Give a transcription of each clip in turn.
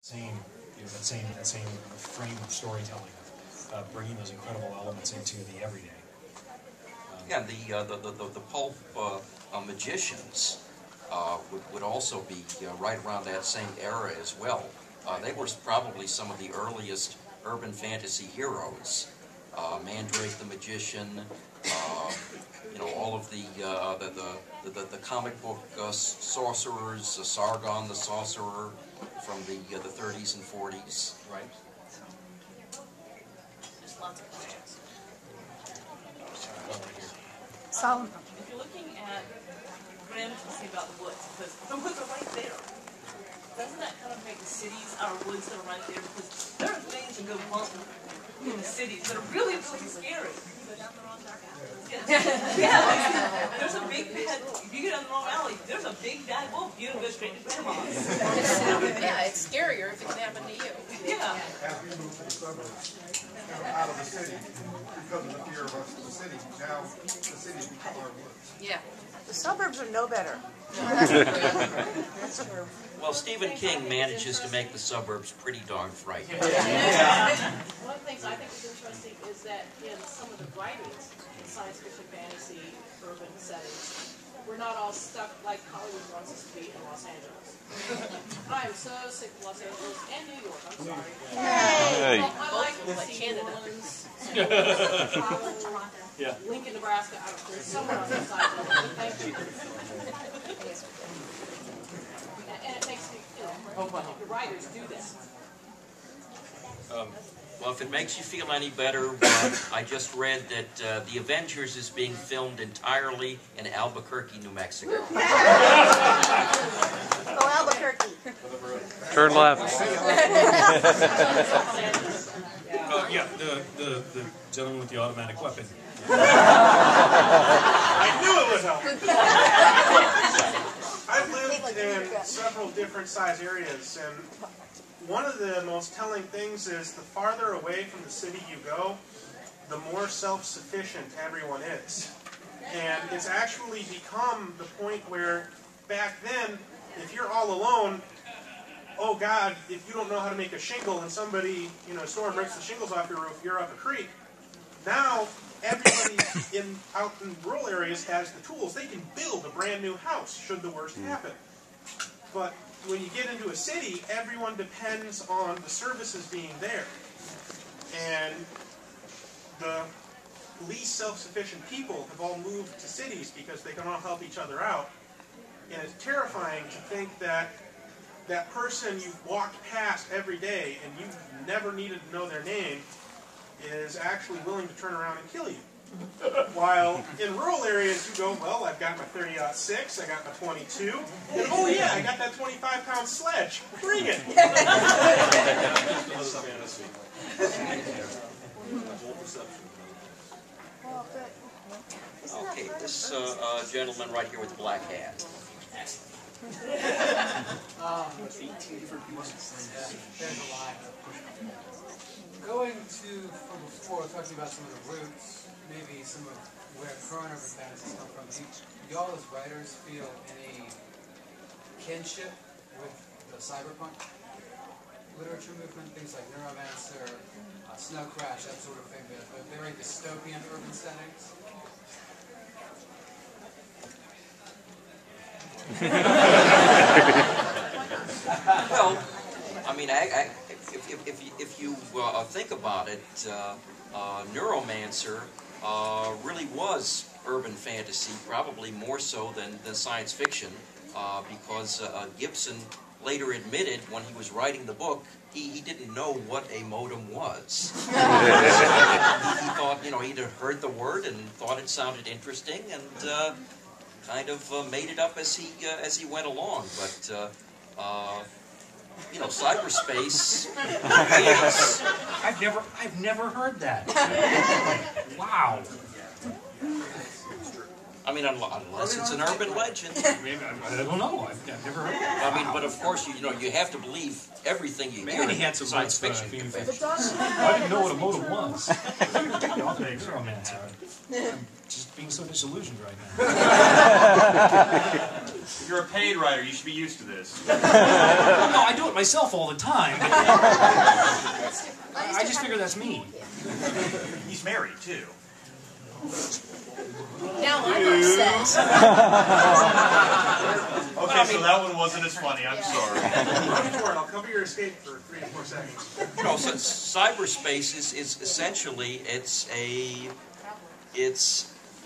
that same frame of storytelling, bringing those incredible elements into the everyday. Yeah, the pulp magicians would also be right around that same era as well. They were probably some of the earliest urban fantasy heroes. Mandrake the Magician, you know, all of the comic book sorcerers, Sargon the Sorcerer from the 30s and 40s. Right. There's lots of plans. Solomon. If you're looking at what I'm talking about the woods, because the woods are right there. Doesn't that kind of make the cities our woods that are right there? Because there are things that go bump in the cities that are really, really scary. Yeah, there's a big bad, if you get down the wrong alley, there's a big bad wolf. You don't go straight to grandma's. Yeah, it's scarier if it can happen to you. Yeah. As we move to the suburbs, out of the city, because of the fear of us in the city, now the cities become our woods. Yeah. The suburbs are no better. Well, Stephen King manages to make the suburbs pretty darn frightening. One of the things I think is interesting is that in some of the writings in science fiction, fantasy, urban settings, we're not all stuck like Hollywood wants us to be in Los Angeles. I am so sick of Los Angeles and New York. I'm sorry. Hey. I like New Orleans, Lincoln, Nebraska. I don't care. Somewhere on the side of it. Thank you. And it makes me, you know, the writers do that. Well, if it makes you feel any better, I just read that The Avengers is being filmed entirely in Albuquerque, New Mexico. Go Albuquerque. Turn left. Yeah, the gentleman with the automatic weapon. I knew it would help. I've lived in several different size areas, and one of the most telling things is the farther away from the city you go, the more self-sufficient everyone is. And it's actually become the point where back then, if you're all alone, oh God, if you don't know how to make a shingle and somebody, you know, a storm breaks the shingles off your roof, you're up a creek. Now, everybody out in rural areas has the tools. They can build a brand new house should the worst happen. But when you get into a city, everyone depends on the services being there. And the least self-sufficient people have all moved to cities because they can all help each other out. And it's terrifying to think that that person you've walked past every day and you've never needed to know their name is actually willing to turn around and kill you. While in rural areas you go, well, I've got my 30-06, I got my 22, and oh yeah, I got that 25-pound sledge. Bring it! Okay, this gentleman right here with the black hat. Going to, from before, talking about some of the roots, maybe some of where current urban fantasies come from, do y'all as writers feel any kinship with the cyberpunk literature movement, things like Neuromancer, Snow Crash, that sort of thing, but very dystopian urban settings? Well, I mean, if you think about it, Neuromancer really was urban fantasy, probably more so than science fiction, because Gibson later admitted when he was writing the book, he didn't know what a modem was. He thought, you know, he'd heard the word and thought it sounded interesting, and kind of made it up as he went along. But you know, cyberspace is... I've never heard that. Wow. I mean, unless it's an urban legend. I don't know. I've never heard that. I mean, but of course, you know, you have to believe everything you hear in science fiction. I didn't know what a modem was. I'm just being so disillusioned right now. you're a paid writer, you should be used to this. No, I do it myself all the time. But I just figure that's me. He's married, too. Now I'm upset. Okay, so that one wasn't as funny. I'm sorry. I'll cover your escape for 3 or 4 seconds. You know, so cyberspace is essentially it's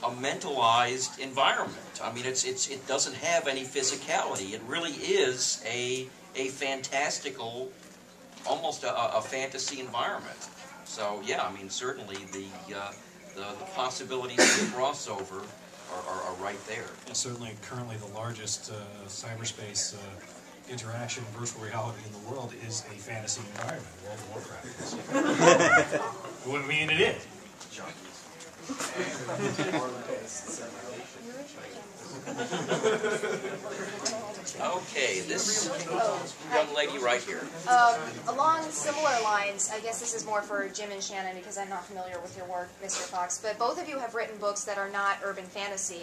a mentalized environment. I mean, it doesn't have any physicality. It really is a fantastical, almost a fantasy environment. So yeah, I mean, certainly the possibilities of crossover are right there. And certainly, currently the largest cyberspace interaction virtual reality in the world is a fantasy environment. World of Warcraft is. I mean, it is. Okay, this young lady right here. Along similar lines, I guess this is more for Jim and Shannon because I'm not familiar with your work, Mr. Fox. But both of you have written books that are not urban fantasy,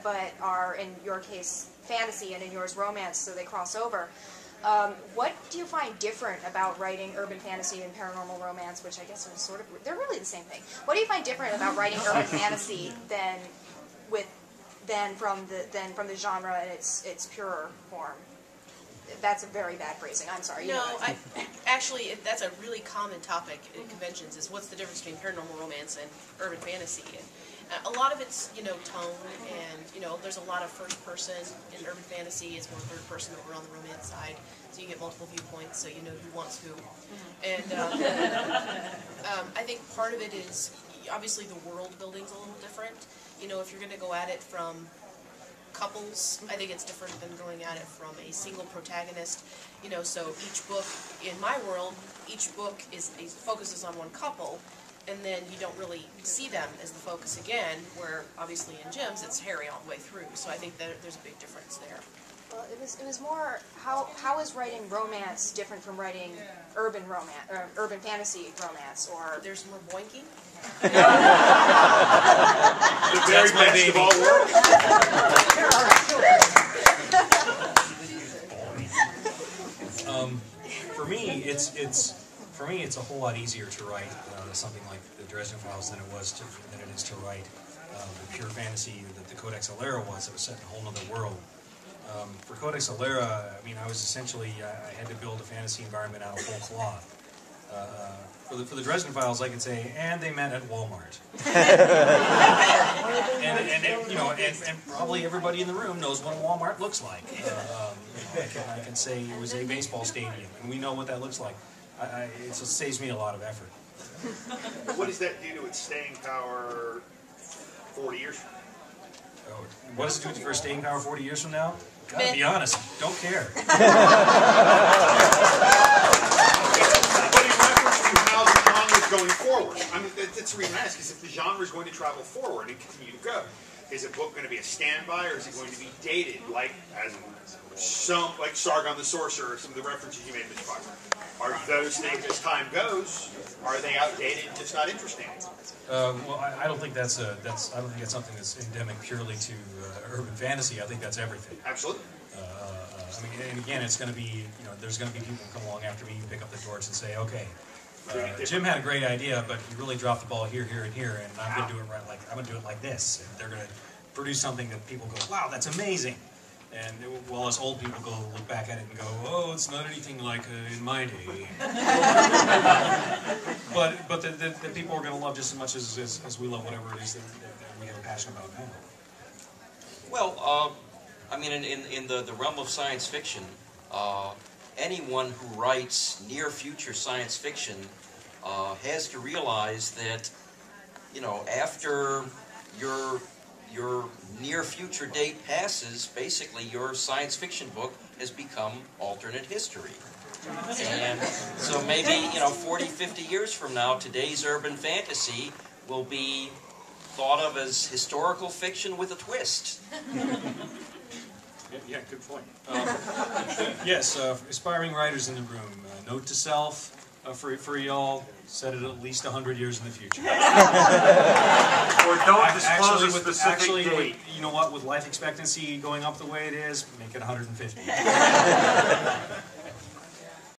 but are in your case fantasy and in yours romance, so they cross over. What do you find different about writing urban fantasy and paranormal romance, which I guess are they're really the same thing. What do you find different about writing urban fantasy than from the genre in its purer form? That's a very bad phrasing. I'm sorry. No, actually, that's a really common topic in conventions. Is what's the difference between paranormal romance and urban fantasy? And a lot of it's tone, and there's a lot of first person in urban fantasy. It's more third person over on the romance side, so you get multiple viewpoints, so you know who wants who. And I think part of it is obviously the world building's a little different. If you're going to go at it from couples, I think it's different than going at it from a single protagonist. So each book, in my world, each book focuses on one couple, and then you don't really see them as the focus again, where obviously in Jim's it's Harry all the way through. So I think that there's a big difference there. Well, it was more how is writing romance different from writing urban romance or urban fantasy romance? Or there's more boinking. The very best of all worlds. For me, it's a whole lot easier to write something like the Dresden Files than it is to write the pure fantasy that the Codex Alera was. It was set in a whole other world. For Codex Alera, I mean, I had to build a fantasy environment out of whole cloth. For the Dresden Files, I could say, and they met at Walmart. and probably everybody in the room knows what a Walmart looks like. I can say it was a baseball stadium, and we know what that looks like. It just saves me a lot of effort. What does that do to its staying power 40 years from now? Oh, what does it do for staying power 40 years from now? Gotta be honest, don't care. But in reference to how the genre is going forward, I mean, that's the reason I ask, is if the genre is going to travel forward and continue to go, is a book going to be a standby, or is it going to be dated, like Sargon the Sorcerer, some of the references you made in this book? Are those things, as time goes, are they outdated and just not interesting? Well, I don't think that's something that's endemic purely to urban fantasy. I think that's everything. Absolutely. I mean, and again, it's going to be, there's going to be people who come along after me, pick up the torch and say, okay, Jim had a great idea, but he really dropped the ball here, here, and here, and I'm going to do it I'm going to do it like this. And they're going to produce something that people go, wow, that's amazing. And while us old people go look back at it and go, oh, it's not anything like in my day. but the people are going to love just as much as we love whatever it is that we have a passion about now. Well, I mean, in the realm of science fiction, anyone who writes near-future science fiction has to realize that, after your near-future date passes, basically your science fiction book has become alternate history. And so maybe, 40, 50 years from now, today's urban fantasy will be thought of as historical fiction with a twist. Yeah, good point. Yes, aspiring writers in the room, note to self, For y'all, set it at least 100 years in the future. Or don't disclose a specific actually, date. you know what? With life expectancy going up the way it is, make it 150.